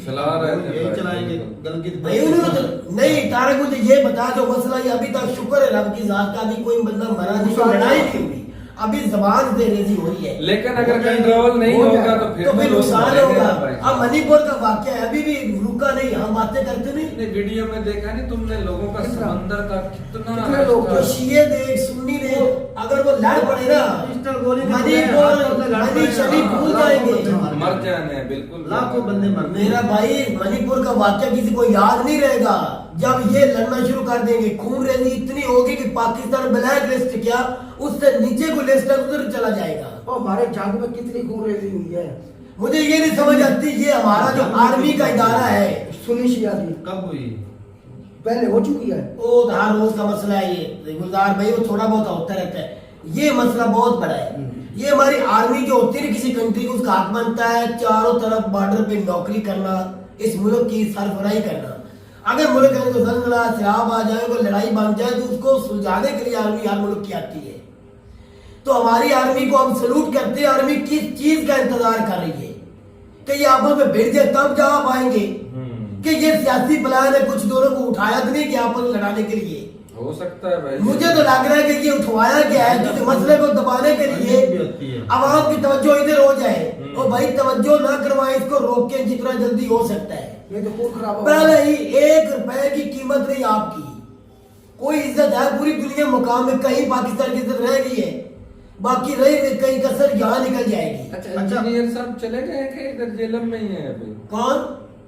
चला रहे थे यही भाई। चलाएंगे। गलगित भाई उन्होंने तो नहीं, तारक मुझे ये बता दो मसला, ये अभी तक शुक्र है रब की जात का, अभी कोई बंदा मरा नहीं, कोई लड़ाई नहीं हुई, अभी जबान से रेजी हो रही है। लेकिन अगर कंट्रोल नहीं होगा तो फिर तो फिर लोग नुकसान मरेंगे होगा। ना भाई। अब मणिपुर का वाक्य है, अभी भी रुका नहीं, हम बातें करते नहीं। नहीं, वीडियो में देखा नहीं तुमने, लोगों का कितना? समंदर का कितना कितने लोग जो शिये देख, सुन्नी देख, अगर वो लड़ पड़े ना, पिस्टल गोली के मणिपुर हाथों से लड़ पड़े, मणि शरीफ भूल लाखों जाएंगे। बंदे मर गए। मर जाने हैं, बिल्कुल लाखों बंदे मर गए। मेरा भाई, मणिपुर का वाक्य किसी को याद नहीं रहेगा। जब ये लड़ना शुरू कर देंगे, खून रेजी इतनी होगी कि पाकिस्तान ब्लैक लिस्ट क्या, उससे नीचे को लिस्ट उधर चला जाएगा। और हमारे जंग में कितनी खून रेजी हुई है। मुझे ये नहीं समझ आती, ये हमारा जो आर्मी का इदारा है, सुनी शिया की कब हुई? पहले हो चुकी है। वो हर रोज का मसला है ये गुलजार भाई, वो थोड़ा बहुत होता रहता है, ये मसला बहुत बड़ा है। ये हमारी आर्मी जो होती है किसी कंट्री को, उसका हक बनता है चारों तरफ बॉर्डर पे नौकरी करना, इस मुल्क की सरफराई करना। अगर मुल्क में कोई जंगला शराब आ जाए, कोई लड़ाई बन जाए, तो उसको सुलझाने के लिए आर्मी हर मुल्क की आती है। तो हमारी आर्मी को हम सलूट करते हैं। आर्मी किस चीज का इंतजार कर रही है कि ये आपस में भिड़ जाए तब जहां पाएंगे कि ये सियासी प्लान है, कुछ दोनों को उठाया तो नहीं कि आपस में लड़ाने के लिए। हो सकता है भाई। मुझे तो लग रहा है कि ये उठवाया गया है किसी मसले को दबाने के लिए, आवाम की तवज्जो इधर हो जाए। और भाई तवज्जो ना करवाए, इसको रोकें जितना जल्दी हो सकता है। ये तो खून खराब हो पहले ही 1 रुपए की कीमत नहीं आपकी, कोई इज्जत है पूरी दुनिया मुकाम में, कहीं पाकिस्तान की इज्जत रह गई है, बाकी रही कहीं कसर यहाँ निकल जाएगी। अच्छा, इंजीनियर साहब चले गए कि इधर जेलम में ही है अभी? कौन?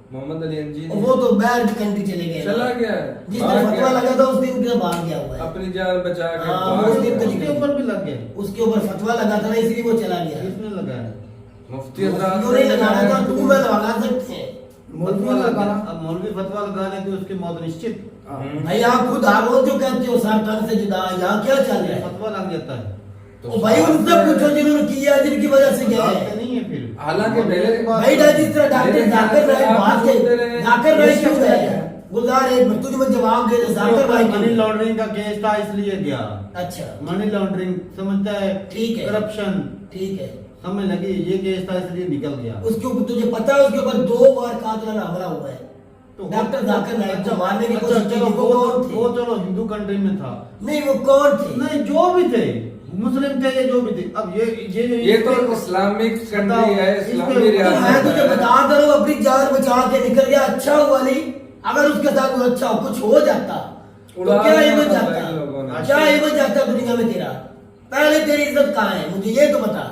मोहम्मद अली अंजीरी वो तो बाहर की कंट्री चले गए ना। चला गया है, जिस भाग दिन फतवा गया। लगा था उस दिन का भाग गया हुआ है। अपनी जान बचा के हाँ, भाग उस दिन गया। तो उसके ऊपर भी लग गया। उसके ऊपर फतवा लगा था ना, इसलिए वो चला गया। किसने लगाया? मुफ्ती हजरात क्यों नहीं लगाना था? तू मैं लगा सकते हैं फतवा लगा। अब मौलवी फतवा लगा ले तो उसकी मौत निश्चित। भाई। आप खुद आरोप जो कहते हो सात टन से जुदा, यहाँ क्या चल रहा है? फतवा लग जाता है। तो भाई उनसे पूछो जिन्होंने किया, जिनकी वजह से गया बात है। तो नहीं है फिर। हालांकि मेरे भाई जिस तरह डॉक्टर जाकिर नाइक बात है, जाकिर नाइक क्यों गए? गुलजार एक तुझे मैं जवाब दे दे, जाकिर नाइक मनी क्यों? लॉन्ड्रिंग का केस था इसलिए गया। अच्छा मनी लॉन्ड्रिंग समझता है, ठीक है। करप्शन ठीक है। समझ लगी, ये केस था इसलिए निकल गया। उसके ऊपर तुझे पता है उसके ऊपर 2 बार कातिलाना हमला हुआ है। डॉक्टर जाकिर नाइक को मारने की कोशिश की, चलो वो कौन थे? वो चलो हिंदू कंट्री में था। नहीं वो कौन थे? नहीं जो भी थे, मुस्लिम थे या जो भी थे। अब ये तो इस्लामिक कंट्री है, इस्लामी तो मैं रियासत तुझे है। बता दे रहा हूँ, अपनी जान बचा के निकल गया, अच्छा हुआ नहीं। अगर उसके साथ कुछ अच्छा कुछ हो जाता तो उड़ा क्या दिया इमेज था इन लोगों ने। जाता? क्या इमेज जाता दुनिया में तेरा? पहले तेरी इज्जत कहाँ है मुझे ये तो बता।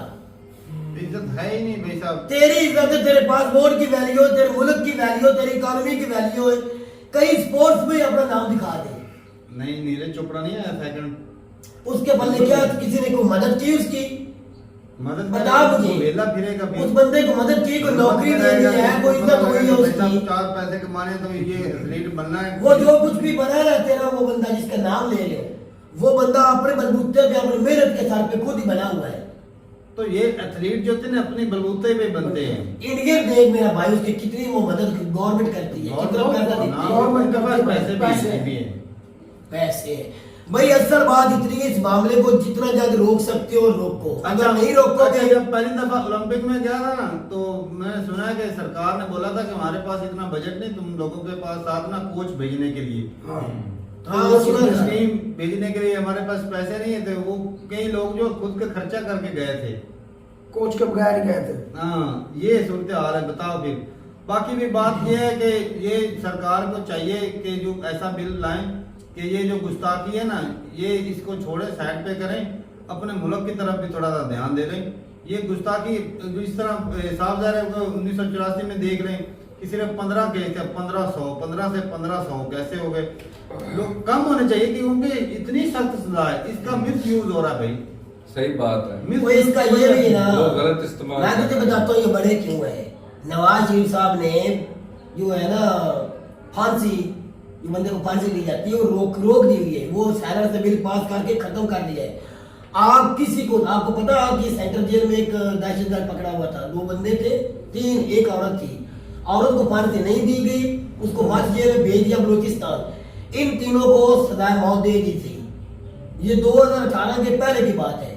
इज्जत है ही नहीं भाई साहब। तेरी इज्जत है, तेरे पासपोर्ट की वैल्यू है, तेरे मुल्क की वैल्यू है, तेरी इकोनॉमी की वैल्यू है। कई स्पोर्ट्स में अपना नाम दिखा दे। नहीं नीरज चोपड़ा नहीं आया सेकंड। उसके बदले क्या किसी ने कोई मदद की उसकी? मदद बता मुझे। वेला फिरेगा भी। उस बंदे को मदद की, कोई नौकरी दे दी है, कोई इज्जत हुई है भाई साहब, उसकी। 4 पैसे कमाने तो ये एथलीट बनना है। वो जो कुछ भी बना है तेरा, वो बंदा जिसका नाम ले लो, वो बंदा अपने बलबूते पे अपनी मेहनत के साथ पे खुद ही बना हुआ है। तो ये एथलीट जो थे ना अपने बलबूते पे बनते हैं। इंडियन देख मेरा भाई, उसकी कितनी वो मदद गवर्नमेंट करती है, कितना पैसा देती है गवर्नमेंट के पास पैसे पैसे भी हैं। पैसे। भाई असल बात इतनी है, इस मामले को जितना ज्यादा रोक सकते हो रोको, अगर नहीं रोकोगे। जब पहली दफा ओलंपिक में गया था ना, तो मैंने सुना है कि सरकार ने बोला था कि हमारे पास इतना बजट नहीं, तुम लोगों के पास साथ ना कोच भेजने के लिए। हाँ, सुना था। टीम भेजने के लिए हमारे पास पैसे नहीं थे। वो कई लोग जो खुद का खर्चा करके गए थे, कोच के बगैर ही गए थे। हाँ ये सूरत हाल है। बताओ फिर। बाकी भी बात ये है कि ये सरकार को चाहिए कि जो ऐसा बिल लाएं कि ये जो गुस्ताखी है ना, ये इसको छोड़े, साइड पे करें, अपने मुल्क की तरफ भी थोड़ा सा ध्यान दे रहे हैं। ये गुस्ताखी जो इस तरह साफ ज़ाहिर है 1984 में देख रहे हैं कि सिर्फ 15 केस थे, 1500 से 1500 कैसे हो गए। लोग कम होने चाहिए कि उनके इतनी सख्त सजा है, इसका मिस यूज हो रहा है भाई। सही बात है। वो इसका ये भी ना, लोग गलत इस्तेमाल मैं तुझे बताता हूँ ये बड़े क्यों है। नवाज शरीफ साहब ने जो है ना फांसी, जो बंदे को फांसी दी जाती है, वो रोक दी हुई है। वो सेनेट से बिल पास करके खत्म कर दिया है। आप किसी को, आपको पता है आपकी सेंट्रल जेल में एक दहशतगर्द पकड़ा हुआ था, 2 बंदे थे, 3, एक औरत थी। औरत को फांसी नहीं दी गई, उसको मस्त जेल में भेज दिया बलूचिस्तान। इन तीनों को सजा मौत दे दी थी। ये 2018 के पहले की बात है।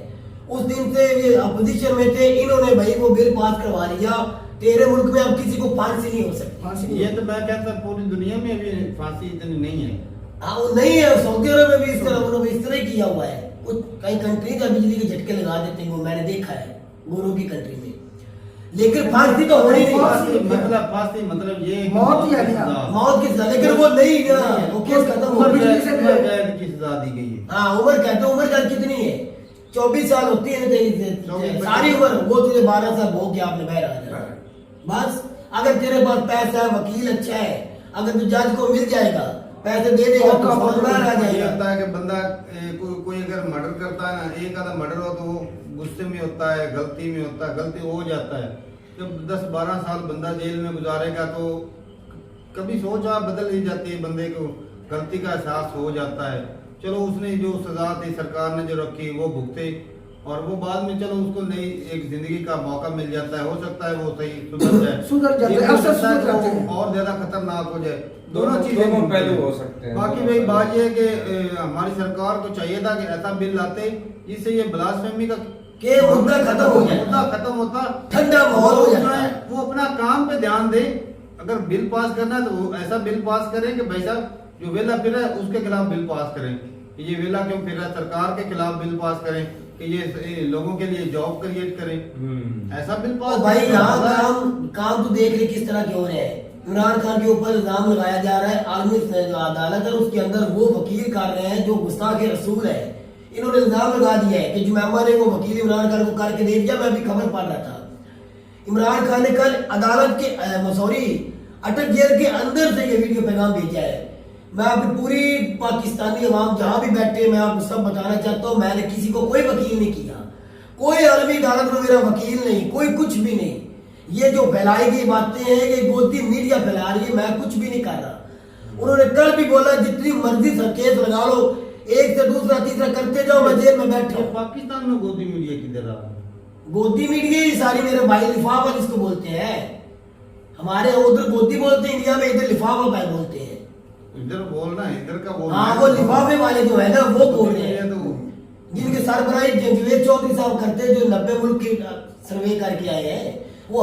उस दिन से ये अपोजिशन में थे, इन्होंने भाई वो बिल पास करवा लिया। तेरे मुल्क में अब किसी को फांसी नहीं हो सकती। फांसी ये तो मैं कहता पूरी दुनिया में भी फांसी इतनी नहीं है। हाँ वो नहीं है, सऊदी अरब में भी इस तरह उन्होंने इस तरह ही किया हुआ है। कुछ कई कंट्री का बिजली के झटके लगा देते हैं, वो मैंने देखा है गोरों की कंट्री में। लेकिन फांसी तो होनी नहीं। फांसी मतलब ये मौत ही है ना। मौत की सजा, लेकिन वो नहीं ना, वो केस खत्म हो गया। कैद की सजा दी गई है। हाँ उम्र कहते हैं, उम्र कैद कितनी है? 24 साल होती है ना तेरी 24 सारी उम्र। वो तुझे 12 साल भोग के आपने बाहर आ जाना बस। अगर तेरे पास पैसा है, वकील अच्छा है, अगर तू जज को मिल जाएगा, पैसे दे देगा तो फौरन बाहर आ ये जाएगा। होता है कि बंदा कोई अगर मर्डर करता है ना, एक आधा मर्डर हो तो वो गुस्से में होता है, गलती में होता है, गलती हो जाता है। जब 10-12 साल बंदा जेल में गुजारेगा तो कभी सोच आप बदल ही जाती है, बंदे को गलती का एहसास हो जाता है। चलो उसने जो सजा थी सरकार ने जो रखी वो भुगते, और वो बाद में चलो उसको नई एक जिंदगी का मौका मिल जाता है। हो सकता है वो सही सुधर जाते हैं, अक्सर सुधर जाते हैं। और ज्यादा खतरनाक हो जाए। दोनों चीजें पहलू हो सकते हैं। बाकी वही बात ये है कि हमारी सरकार को चाहिए था कि ऐसा बिल लाते जिससे ये ब्लास्फेमी का के मुद्दा खत्म हो जाए, मुद्दा खत्म होता, ठंडा माहौल हो जाता है। वो अपना काम पे ध्यान दे। अगर बिल पास करना है तो वो ऐसा बिल पास करें कि भाई साहब जो वेला फिर है उसके खिलाफ बिल पास करें कि ये वेला क्यों फिर रहा है, सरकार के खिलाफ बिल पास करें कि ये लोगों के लिए जॉब क्रिएट करें। ऐसा बिल पास भाई यहाँ काम तो देख रहे किस तरह के हो रहे हैं। इमरान खान के ऊपर इल्जाम लगाया जा रहा है, आलमी अदालत है उसके अंदर वो वकील कर रहे हैं जो गुस्ताख रसूल है। इन्होंने इल्जाम लगा दिया है कि जुमैमा ने वो वकील इमरान खान को करके दे दिया। मैं भी खबर पढ़ रहा था, इमरान खान ने कल अदालत के अटक जेल के अंदर से ये वीडियो पैगाम भेजा है। मैं अपनी पूरी पाकिस्तानी अवाम जहां भी बैठे, मैं आपको सब बताना चाहता हूँ, मैंने किसी को कोई वकील नहीं किया, कोई आलमी अदालत में मेरा वकील नहीं, कोई कुछ भी नहीं। ये जो फैलाई गई बातें हैं, ये गोदी मीडिया फैला रही है, मैं कुछ भी नहीं कर रहा। उन्होंने कल भी बोला जितनी मर्जी से केस लगा लो, एक से दूसरा तीसरा करते जाओ, मैं जेल में बैठा हूं। पाकिस्तान में गोदी मीडिया किधर आ? गोदी मीडिया ही सारी मेरे भाई लिफाफा जिसको बोलते हैं, हमारे उधर गोदी बोलते हैं इंडिया में, इधर लिफाफा भाई बोलते हैं। इधर बोलना है, इधर का बोलना हाँ है। वो लिफाफे वाले जो है ना वो बोल रहे हैं, तो जिनके सरबराही जवेद चौधरी साहब करते हैं, जो 90 मुल्क की सर्वे करके आए हैं। वो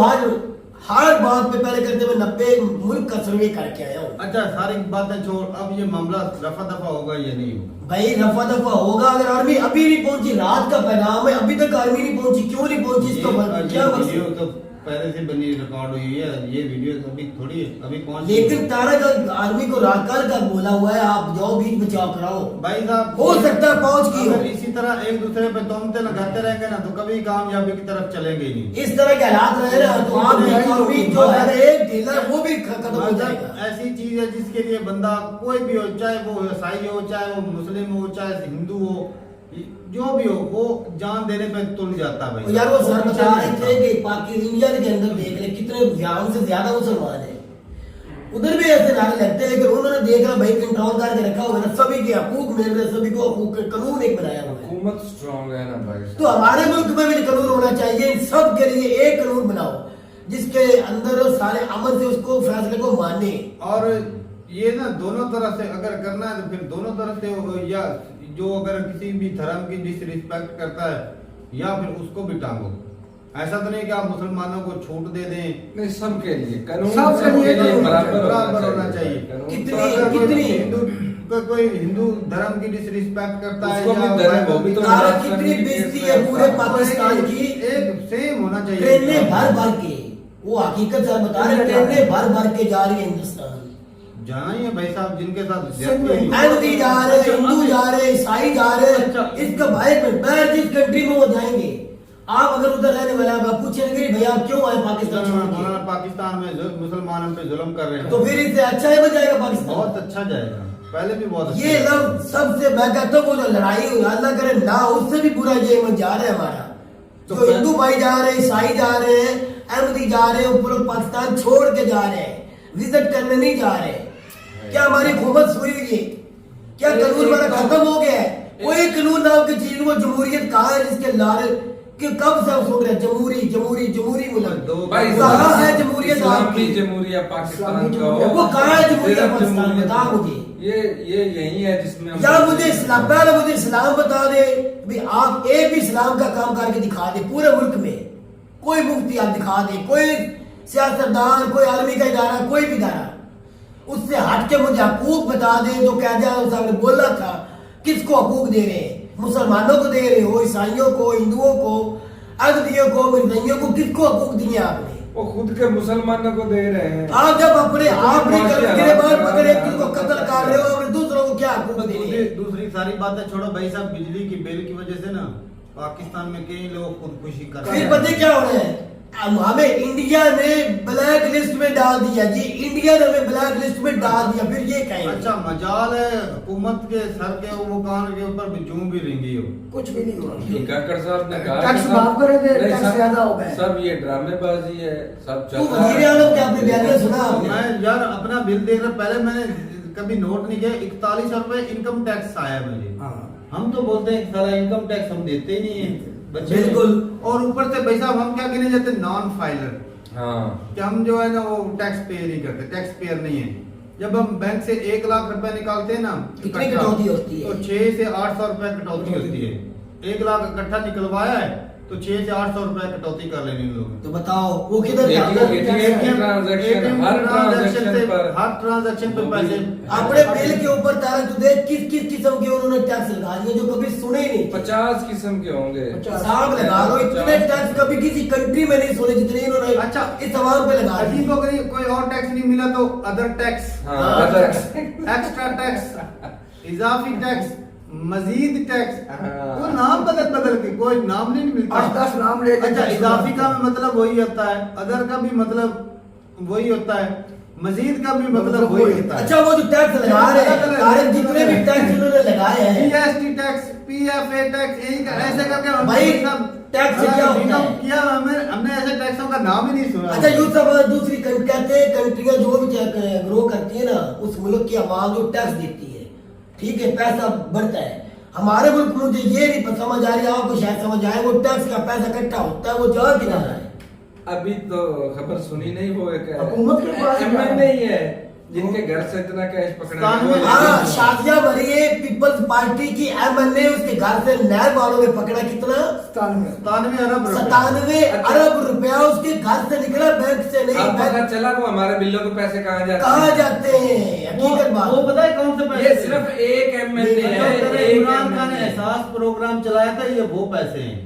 हर बात पे पहले करते हुए 90 मुल्क का सर्वे करके आया हूँ। अच्छा सारी बातें छोड़, अब ये मामला रफा दफा होगा या नहीं होगा? भाई रफा दफा होगा। अगर आर्मी अभी नहीं पहुंची, रात का पैगाम है, अभी तक आर्मी नहीं पहुंची, क्यों नहीं पहुंची इसका क्या ये मकसद? वीडियो तो पहले से बनी रिकॉर्ड हुई है, ये वीडियो अभी थोड़ी अभी पहुंच। लेकिन तारक आर्मी को राकल का बोला हुआ है, आप जाओ बीच बचाव कराओ। भाई साहब हो सकता है पहुंच की हो। अगर इसी तरह एक दूसरे पे तोहमतें लगाते रहेंगे ना तो कभी कामयाबी की तरफ चलेंगे ही नहीं। इस तरह के हालात रहे ना तो आप भी आर्मी जो है ना, एक ढीला वो भी खत्म हो मतलब जाएगा। ऐसी चीज है जिसके लिए बंदा कोई भी हो, चाहे वो ईसाई हो, चाहे वो मुस्लिम हो, चाहे हिंदू हो, जो भी हो, वो जान देने पे तुल जाता है भाई। यार वो सर बता रहे थे कि पाकिस्तान इंडिया के अंदर देख ले कितने ज्यादा से ज्यादा मुसलमान है, उधर भी ऐसे नारे लगते हैं। लेकिन उन्होंने देखा भाई कंट्रोल करके रखा हुआ है, सभी के हकूक मिल रहे, सभी को हकूक के कानून एक बनाया हुआ है। हुकूमत स्ट्रांग है ना भाई। तो हमारे मुल्क में भी कानून होना चाहिए, इन सब के लिए एक कानून बनाओ जिसके अंदर सारे अमल से उसको फैसले को माने। और ये ना दोनों तरह से अगर करना है तो फिर दोनों तरफ से या जो अगर किसी भी धर्म की डिसरिस्पेक्ट करता है या फिर उसको भी टांगो। ऐसा तो नहीं कि आप मुसलमानों को छूट दे दें, नहीं सबके लिए कानून सबके लिए कानून बराबर होना चाहिए। कानून कितनी- तो अगर कितनी- कोई हिंदू धर्म की डिसरिस्पेक्ट करता है उसको भी या धर्म वो भी तो तारा कितनी बेइज्जती है पूरे पाकिस्तान की। एक सेम होना चाहिए। ट्रेनें भर भर के, वो हकीकत से बता रहे, ट्रेनें भर भर के जा रही है हिंदुस्तान। जाना ही है भाई साहब, जिनके साथ अहमदी जा रहे, हिंदू जा रहे, ईसाई जा रहे, इसका भाई मैं जिस कंट्री में वो जाएंगे, आप अगर उधर रहने वाले आप पूछेंगे भैया आप क्यों आए पाकिस्तान छोड़ के? मौलाना पाकिस्तान में मुसलमानों पे जुल्म कर रहे हैं, तो फिर इससे अच्छा ही बन जाएगा पाकिस्तान। बहुत अच्छा जाएगा। पहले भी बहुत अच्छा ये जाएगा। सब सबसे मैं कहता हूँ वो जो लड़ाई हुई अल्लाह करे ना, उससे भी बुरा ये मन जा रहा है हमारा। जो हिंदू भाई जा रहे हैं, ईसाई जा रहे हैं, अहमदी जा रहे हैं, ऊपर पाकिस्तान छोड़ के जा रहे हैं, विजिट करने नहीं जा रहे। क्या हमारी हुकूमत सुनी हुई है? क्या कानून हमारा खत्म हो गया है? कोई कानून नाम की चीज, वो जमहूरियत कहाँ है जिसके लारे कि कब से हम सुन रहे हैं जमहूरी जमहूरी जमहूरी मुल्क भाई कहाँ है जमहूरियत इस्लामी आपकी? जमहूरिया पाकिस्तान का इस्लामी हो, वो कहाँ है जमहूरिया सिर्फ पाकिस्तान? जमहूरियत बता हो। मुझे। ये यही है जिसमें हम- या मुझे इस्लाम, पहले मुझे इस्लाम बता दे भी आप एक भी इस्लाम का काम करके दिखा दे पूरे मुल्क में, कोई मुफ्ती आप दिखा दे, कोई सियासतदान, कोई आलमी का इदारा, कोई भी इदारा, उससे हट के मुझे हकूक बता दे। जो कैदी आज़म साहब ने बोला था, किसको हकूक दे रहे हैं? मुसलमानों को दे रहे हो, ईसाइयों को, हिंदुओं को, अगदियों को, मिर्जइयों को, किसको हकूक दिए आपने? वो खुद के मुसलमानों को दे रहे हैं। आप जब अपने आप नहीं तो गिरबान पकड़े किसी को कत्ल कर रहे हो और दूसरों को क्या हकूक दे रहे हैं? दूसरी सारी बातें छोड़ो भाई साहब, बिजली की बिल की वजह से ना पाकिस्तान में कई लोग खुदकुशी कर रहे फिर हैं। पता क्या हो रहा है? हमें इंडिया ने ब्लैक लिस्ट में डाल दिया जी, इंडिया ने हमें ब्लैक लिस्ट में डाल दिया। फिर ये कहें अच्छा मजाल है हुकूमत के सर के वो कान के ऊपर भी जूं भी रेंगी हो। कुछ भी नहीं हुआ। काकड़ साहब ने कहा टैक्स कि सब- माफ करे थे, नहीं, टैक्स सब- ज्यादा हो गए। सब ये ड्रामेबाजी है, सब तो चल रहा वजीर आलम के आपने बयान सुना आपने? मैं यार अपना बिल देख रहा, पहले मैंने कभी नोट नहीं किया, 4100 रुपए इनकम टैक्स आया मुझे। हाँ। हम तो बोलते हैं सारा इनकम टैक्स हम देते ही नहीं है बच्चे। बिल्कुल। और ऊपर से भाई साहब हम क्या गिने जाते हैं? नॉन फाइलर, हाँ कि हम जो है ना वो टैक्स पे नहीं करते, टैक्स पेयर नहीं है। जब हम बैंक से 1 लाख रुपए निकालते हैं ना, कितनी इकट्ठा, कटौती होती है? तो 6 से 800 रुपए कटौती होती है। 1 लाख इकट्ठा निकलवाया है तो 6 से 800 रुपए कटौती कर लेनी लोग। तो बताओ वो किधर जाता है? ATM ट्रांजैक्शन, हर ट्रांजैक्शन पर हर ट्रांजैक्शन पे पैसे अपने बिल के ऊपर तारा तू देख किस किस किस्म के उन्होंने टैक्स लगा दिए जो कभी सुने ही नहीं थे। 50 किस्म के होंगे। हिसाब लगा लो, इतने टैक्स कभी किसी कंट्री में नहीं सुने जितने इन्होंने अच्छा इस तमाम पे लगा अजीब दिए। हो गई, कोई और टैक्स नहीं मिला तो अदर टैक्स, हाँ अदर- एक्स्ट्रा टैक्स, इजाफी टैक्स, मजीद टैक्स, हाँ। वो नाम बदल के कोई नाम नहीं मिलता। 8-10 नाम लेके अच्छा टैक्स इजाफी लगाते का हैं। मतलब वही होता है, अदर का भी मतलब वही होता है, मजीद का भी मतलब वही होता है। अच्छा वो जो टैक्स लगा रहे हैं, सारे जितने भी टैक्स इन्होंने लगाए हैं, जीएसटी टैक्स, पीएफए टैक्स, यही ऐसे करके हम भाई, सब टैक्स से क्या होता इनकम है? किया, हमने ऐसे टैक्सों का नाम ही नहीं सुना। अच्छा यूँ सब दूसरी कहते हैं कंट्रियां जो भी ग्रो करती है ना, उस मुल्क की आवाम जो टैक्स देती है, ठीक है, पैसा बढ़ता है। हमारे मुल्क में मुझे ये नहीं समझ आ रही, आपको शायद समझ आए, वो टैक्स का पैसा इकट्ठा होता है, वो जा कि ना है? अभी तो खबर सुनी नहीं, वो एक हुकूमत के पास एमएनए ही है जिनके घर से इतना कैश पकड़ा हाँ, शादिया मरिए पीपल्स पार्टी की एमएनए, उसके घर से नैब वालों ने पकड़ा कितना? 97 अरब रुपए। 97 अरब रुपया उसके घर से निकला, बैंक से नहीं। अब पता चला वो हमारे बिल्लों के पैसे कहाँ जाते कहाँ हैं? जाते हैं? हकीकत बात। वो पता है कौन से पैसे? ये सिर्फ एक एमएनए है, एक इमरान खान ने MNA। एहसास प्रोग्राम चलाया था, ये वो पैसे हैं।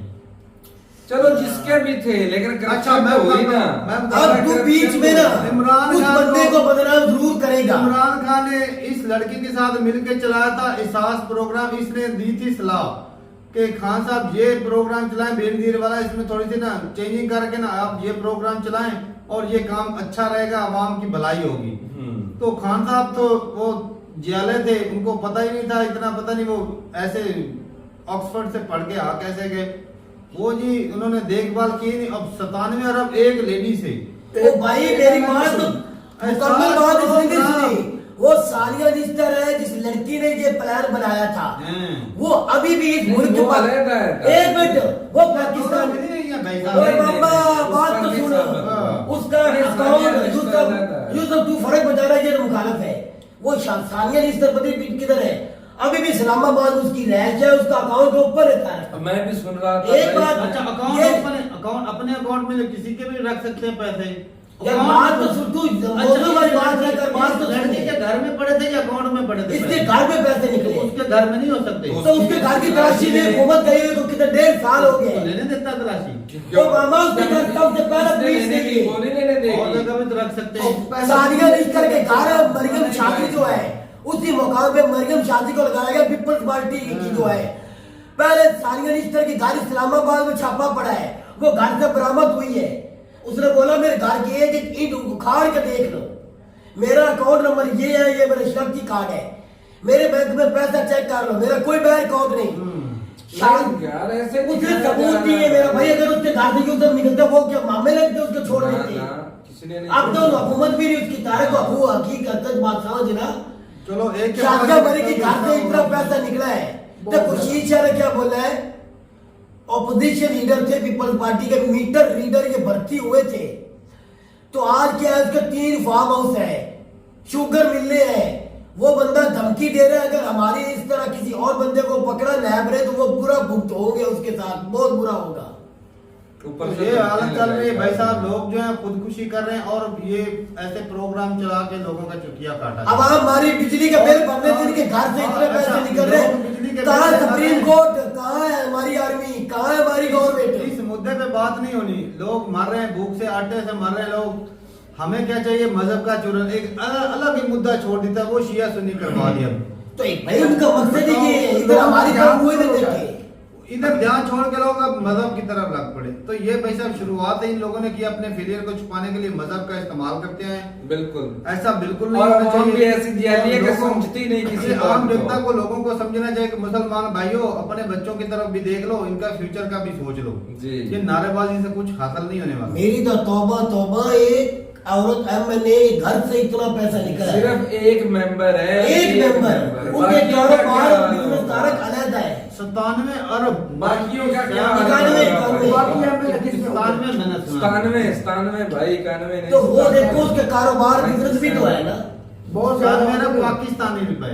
चलो जिसके भी थे, लेकिन अच्छा करप्शन मैं तो हुई ना। अब तू बीच में ना इमरान उस खान बंदे को बदनाम जरूर करेगा। इमरान खान ने इस लड़की के साथ मिलकर चलाया था एहसास प्रोग्राम, इसने दी थी सलाह कि खान साहब ये प्रोग्राम चलाएं, बेनजीर वाला, इसमें थोड़ी सी ना चेंजिंग करके ना आप ये प्रोग्राम चलाएं और ये काम अच्छा रहेगा, आवाम की भलाई होगी। तो खान साहब तो वो जियाले थे, उनको पता ही नहीं था, इतना पता नहीं वो ऐसे ऑक्सफोर्ड से पढ़ के आ कैसे गए वो जी, उन्होंने देखभाल की नहीं। अब 97 अरब एक लेडी से। ओ भाई मेरी बात तो मुकम्मल बात इसने नहीं सुनी। वो सानिया निस्टर है जिस लड़की ने ये प्लान बनाया था, वो अभी भी इस मुल्क के पास, एक मिनट, वो पाकिस्तान ओए बाबा बात तो सुनो, उसका अकाउंट यूसुफ तू फर्क बता रहा है, ये तो मुखालफ है। वो सानिया निस्टर पता नहीं किधर है, अभी भी इस्लामाबाद उसकी रैंच है, उसका अकाउंट ओपन रहता है। मैं भी सुन रहा था एक बात, अच्छा अकाउंट अपने अकाउंट में किसी के भी रख सकते हैं पैसे। यार बात तो सुन, तू मौजूद वाली बात है, कर बात तो सुन। लड़के के घर में पड़े थे या अकाउंट में पड़े थे? इसके घर में पैसे निकले, उसके घर में नहीं हो सकते। तो उसके घर की तलाशी में हुकूमत गई हुई को कितने 1.5 साल हो तो गए। लेने देता तलाशी, तो मामा उसके घर सबसे पहले पुलिस ने की। वो नहीं लेने देगी। और जगह भी तो रख सकते हैं। सानिया निस्टर के घर मरियम शादी जो है, उसी मुकाम पे मरियम शादी को लगाया गया पीपल्स पार्टी की जो है। पहले सानिया निस्टर की घर इस्लामाबाद में छापा पड़ा है, वो घर से बरामद हुई है। उसने बोला मेरे घर की एक ईंट उखाड़ के देख लो, मेरा अकाउंट नंबर ये है, ये मेरा शनाख्ती कार्ड है, मेरे बैंक में पैसा चेक कर लो, मेरा कोई बैंक अकाउंट नहीं। शायद यार ऐसे उसने सबूत दिए मेरा भाई, अगर उसके घर से यूसुफ निकलता वो क्या मामले लगते उसको छोड़ देते। किसी ने नहीं अब तो हुकूमत भी नहीं उसकी तारीख अबू हकीकत बात समझ ना। चलो एक के शादिया बाद बरी की घर से इतना पैसा निकला है। तो खुर्शीद शाह ने क्या बोला है, ऑपोजिशन लीडर थे पीपल्स पार्टी के, मीटर रीडर ये भर्ती हुए थे, तो आज क्या है, उसके 3 फार्म हाउस है, शुगर मिलने हैं, वो बंदा धमकी दे रहा है अगर हमारी इस तरह किसी और बंदे को पकड़ा नैब ने तो वो बुरा भुगत होंगे, उसके साथ बहुत बुरा होगा। ऊपर तो से ये हालत चल रही है भाई है। साहब, लोग जो है खुदकुशी कर रहे हैं और ये ऐसे प्रोग्राम चला के लोगों का चुटिया काटा अब हमारी बिजली का बिल भरने से इनके घर से इतने पैसे निकल रहे हैं, कहाँ सुप्रीम कोर्ट, कहाँ है हमारी आर्मी, कहाँ है हमारी गवर्नमेंट? इस मुद्दे पे बात नहीं होनी। लोग मर रहे हैं, भूख से आटे से मर रहे हैं लोग। हमें क्या चाहिए, मजहब का चूरन, एक अलग ही मुद्दा छोड़ देता, वो शिया सुन्नी करवा दिया। तो एक भाई उनका मकसद ही ये है, इधर हमारी तरफ हुए नहीं देखे। इधर ध्यान छोड़ के लोग अब मजहब की तरफ लग पड़े। तो ये भाई साहब शुरुआत इन लोगों ने की, अपने फेलियर को छुपाने के लिए मजहब का इस्तेमाल करते हैं। बिल्कुल ऐसा बिल्कुल नहीं और होना आवाम चाहिए। भी ऐसी दियाली है कि लोगों- समझती नहीं किसी ये बात आम को। जनता को, लोगों को समझना चाहिए कि मुसलमान भाइयों अपने बच्चों की तरफ भी देख लो, इनका फ्यूचर का भी सोच लो। जी। ये नारेबाजी से कुछ हासिल नहीं होने वाला। मेरी तो तौबा तौबा, एक औरत एमएनए घर से इतना पैसा निकला है, सिर्फ एक मेंबर है, एक मेंबर, उनके बाकियों का कारोबार क्या? बिजनेस तारक अलग है। 97 अरब बाकियों का क्या? 91 मैंने सुना। 97 भाई 91 नहीं। तो वो देखो उसके कारोबार बिजनेस भी तो है ना। बहुत ज्यादा मेरा पाकिस्तानी रुपए।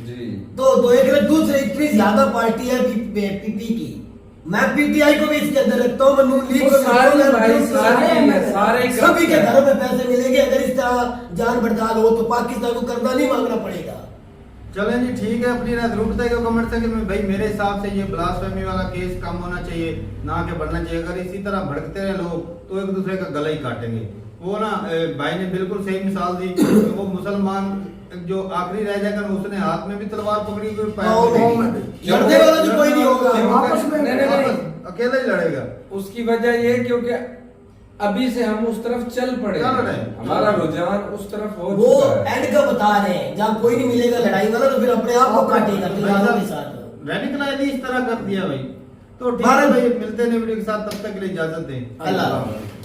जी तो एक दूसरे इतनी ज्यादा पार्टी है पीपी की, मैं पीटीआई को भी इसके अंदर रखता हूँ, मैं नून लीग को भी सारे रखता हूँ, भाई, मैं सारे सभी के घरों में पैसे मिलेंगे। अगर इस तरह जान पड़ताल हो तो पाकिस्तान को कर्जा नहीं मांगना पड़ेगा। चलें जी ठीक है, अपनी राय जरूर बताइएगा कमेंट सेक्शन में। भाई मेरे हिसाब से ये ब्लास्फेमी वाला केस कम होना चाहिए, ना कि बढ़ना चाहिए। अगर इसी तरह भड़कते रहे लोग तो एक दूसरे का गला ही काटेंगे। वो ना भाई ने बिल्कुल सही मिसाल दी कि वो मुसलमान जो आखिरी रह जाकर उसने हाथ में भी तलवार पकड़ी, कोई पैर में भी। लड़ने वाला तो कोई नहीं होगा। आपस में नहीं, नहीं, नहीं। अकेला ही लड़ेगा। उसकी वजह ये क्योंकि अभी से हम उस तरफ चल पड़े चल हैं। रहे हैं। हमारा रुझान उस तरफ हो वो चुका है। एंड का बता रहे हैं, जब कोई नहीं मिलेगा लड़ाई वाला तो फिर अपने आप को काटेगा तलवारों के साथ। रेडिकलाइज इस तरह कर दिया भाई। तो ठीक है भारत- भाई, मिलते हैं वीडियो के साथ, तब तक के लिए इजाजत दें। अल्लाह।